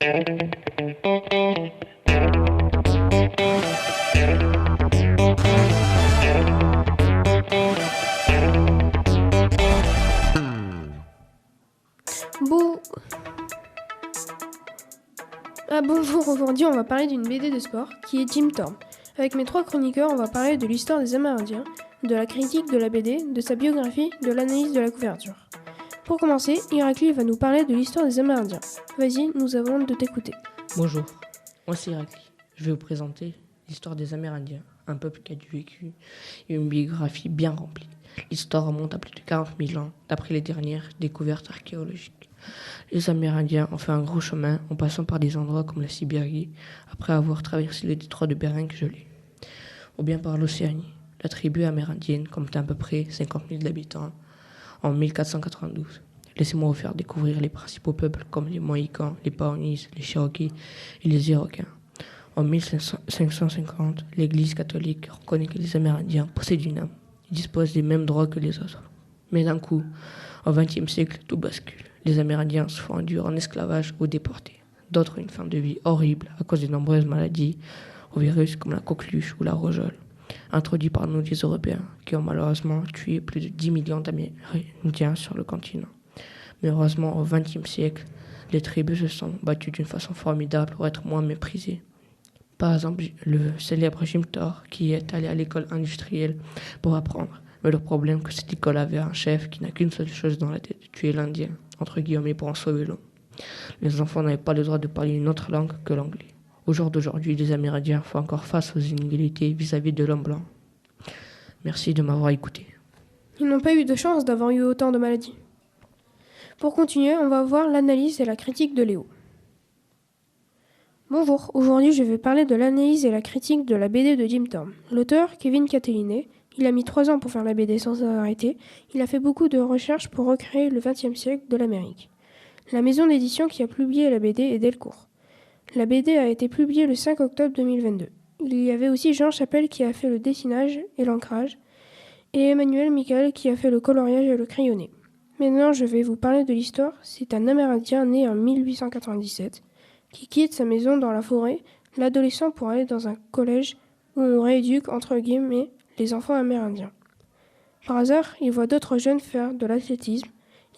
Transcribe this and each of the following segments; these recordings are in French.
Bon... bonjour, aujourd'hui on va parler d'une BD de sport qui est Jim Thorpe. Avec mes 3 chroniqueurs, on va parler de l'histoire des Amérindiens, de la critique de la BD, de sa biographie, de l'analyse de la couverture. Pour commencer, Irakli va nous parler de l'histoire des Amérindiens. Vas-y, nous avons hâte de t'écouter. Bonjour, moi c'est Irakli. Je vais vous présenter l'histoire des Amérindiens, un peuple qui a du vécu et une biographie bien remplie. L'histoire remonte à plus de 40 000 ans, d'après les dernières découvertes archéologiques. Les Amérindiens ont fait un gros chemin en passant par des endroits comme la Sibérie, après avoir traversé le détroit de Bering gelé, ou bien par l'Océanie. La tribu amérindienne comptait à peu près 50 000 habitants en 1492. Laissez-moi vous faire découvrir les principaux peuples comme les Mohicans, les Pawnees, les Cherokees et les Iroquois. En 1550, l'Église catholique reconnaît que les Amérindiens possèdent une âme. Ils disposent des mêmes droits que les autres. Mais d'un coup, au XXe siècle, tout bascule. Les Amérindiens se font induire en esclavage ou déportés. D'autres ont une fin de vie horrible à cause de nombreuses maladies aux virus comme la coqueluche ou la rougeole, introduits par nous les Européens, qui ont malheureusement tué plus de 10 millions d'Amérindiens sur le continent. Mais heureusement, au XXe siècle, les tribus se sont battues d'une façon formidable pour être moins méprisées. Par exemple, le célèbre Jim Thorpe qui est allé à l'école industrielle pour apprendre. Mais le problème, c'est que cette école avait un chef qui n'a qu'une seule chose dans la tête, tuer l'Indien, entre guillemets, pour en sauver l'eau. Les enfants n'avaient pas le droit de parler une autre langue que l'anglais. Au jour d'aujourd'hui, les Amérindiens font encore face aux inégalités vis-à-vis de l'homme blanc. Merci de m'avoir écouté. Ils n'ont pas eu de chance d'avoir eu autant de maladies. Pour continuer, on va voir l'analyse et la critique de Léo. Bonjour, aujourd'hui je vais parler de l'analyse et la critique de la BD de Jim Thorpe. L'auteur, Kevin Catelinet, il a mis 3 ans pour faire la BD sans arrêter. Il a fait beaucoup de recherches pour recréer le XXe siècle de l'Amérique. La maison d'édition qui a publié la BD est Delcourt. La BD a été publiée le 5 octobre 2022. Il y avait aussi Jean Chapelle qui a fait le dessinage et l'ancrage, et Emmanuel Michael qui a fait le coloriage et le crayonné. Maintenant, je vais vous parler de l'histoire. C'est un Amérindien né en 1897 qui quitte sa maison dans la forêt, l'adolescent pour aller dans un collège où on rééduque entre guillemets les enfants amérindiens. Par hasard, il voit d'autres jeunes faire de l'athlétisme.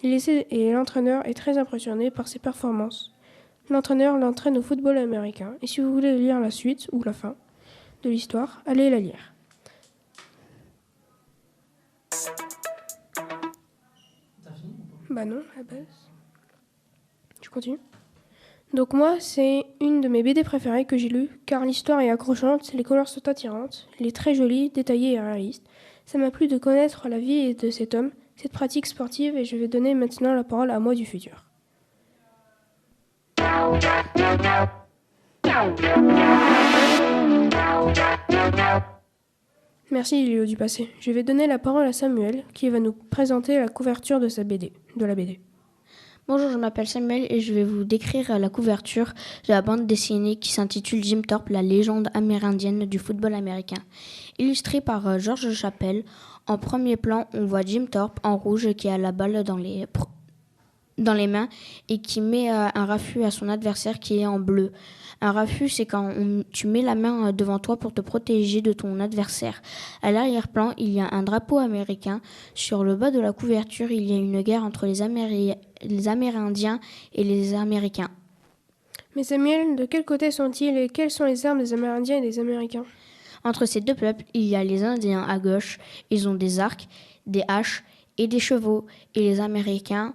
Il essaie et l'entraîneur est très impressionné par ses performances. L'entraîneur l'entraîne au football américain et si vous voulez lire la suite ou la fin de l'histoire, allez la lire. Bah non, à la base. Tu continues ? Donc moi, c'est une de mes BD préférées que j'ai lues, car l'histoire est accrochante, les couleurs sont attirantes, elle est très jolie, détaillée et réaliste. Ça m'a plu de connaître la vie de cet homme, cette pratique sportive, et je vais donner maintenant la parole à moi du futur. Merci Léo du passé. Je vais donner la parole à Samuel, qui va nous présenter la couverture de la BD. Bonjour, je m'appelle Samuel et je vais vous décrire la couverture de la bande dessinée qui s'intitule Jim Thorpe, la légende amérindienne du football américain. Illustrée par George Chappell, en premier plan, on voit Jim Thorpe en rouge qui a la balle dans les mains et qui met un raffut à son adversaire qui est en bleu. Un raffut, c'est quand tu mets la main devant toi pour te protéger de ton adversaire. À l'arrière-plan, il y a un drapeau américain. Sur le bas de la couverture, il y a une guerre entre les Amérindiens et les Américains. Mais Samuel, de quel côté sont-ils et quelles sont les armes des Amérindiens et des Américains ? Entre ces deux peuples, il y a les Indiens à gauche. Ils ont des arcs, des haches et des chevaux. Et les Américains,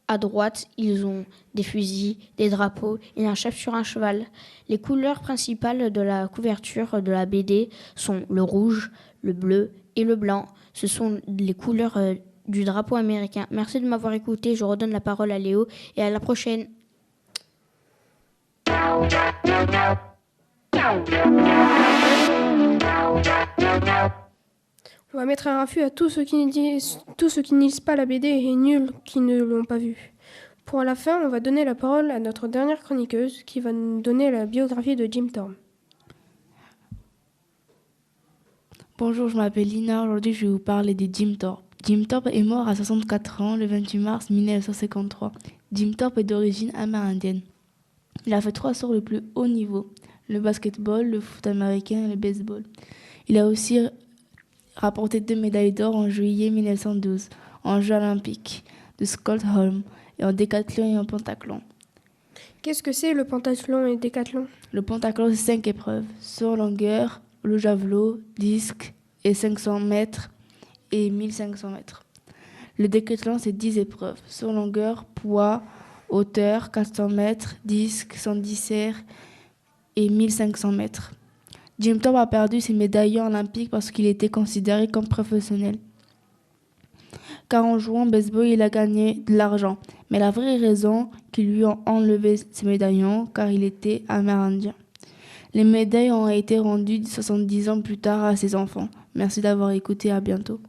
à droite, ils ont des fusils, des drapeaux et un chef sur un cheval. Les couleurs principales de la couverture de la BD sont le rouge, le bleu et le blanc. Ce sont les couleurs du drapeau américain. Merci de m'avoir écouté. Je redonne la parole à Léo et à la prochaine. On va mettre un raffut à tous ceux qui ne lisent pas la BD et nuls qui ne l'ont pas vue. Pour la fin, on va donner la parole à notre dernière chroniqueuse qui va nous donner la biographie de Jim Thorpe. Bonjour, je m'appelle Lina. Aujourd'hui, je vais vous parler de Jim Thorpe. Jim Thorpe est mort à 64 ans le 28 mars 1953. Jim Thorpe est d'origine amérindienne. Il a fait 3 sports le plus haut niveau, le basketball, le foot américain et le baseball. Il a aussi rapporté 2 médailles d'or en juillet 1912, en Jeux olympiques de Stockholm et en décathlon et en pentathlon. Qu'est-ce que c'est le pentathlon et décathlon? Le pentathlon, c'est 5 épreuves, sur longueur, le javelot, disque et 500 mètres et 1500 mètres. Le décathlon, c'est 10 épreuves, sur longueur, poids, hauteur, 400 mètres, disque, 110 r et 1500 mètres. Jim Thorpe a perdu ses médailles olympiques parce qu'il était considéré comme professionnel. Car en jouant au baseball, il a gagné de l'argent. Mais la vraie raison qu'ils lui ont enlevé ses médaillons, car il était amérindien. Les médailles ont été rendues 70 ans plus tard à ses enfants. Merci d'avoir écouté, à bientôt.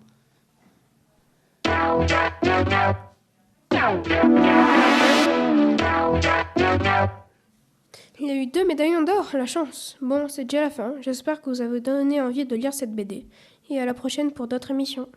Il a eu 2 médaillons d'or, la chance. Bon, c'est déjà la fin. J'espère que vous avez donné envie de lire cette BD. Et à la prochaine pour d'autres émissions.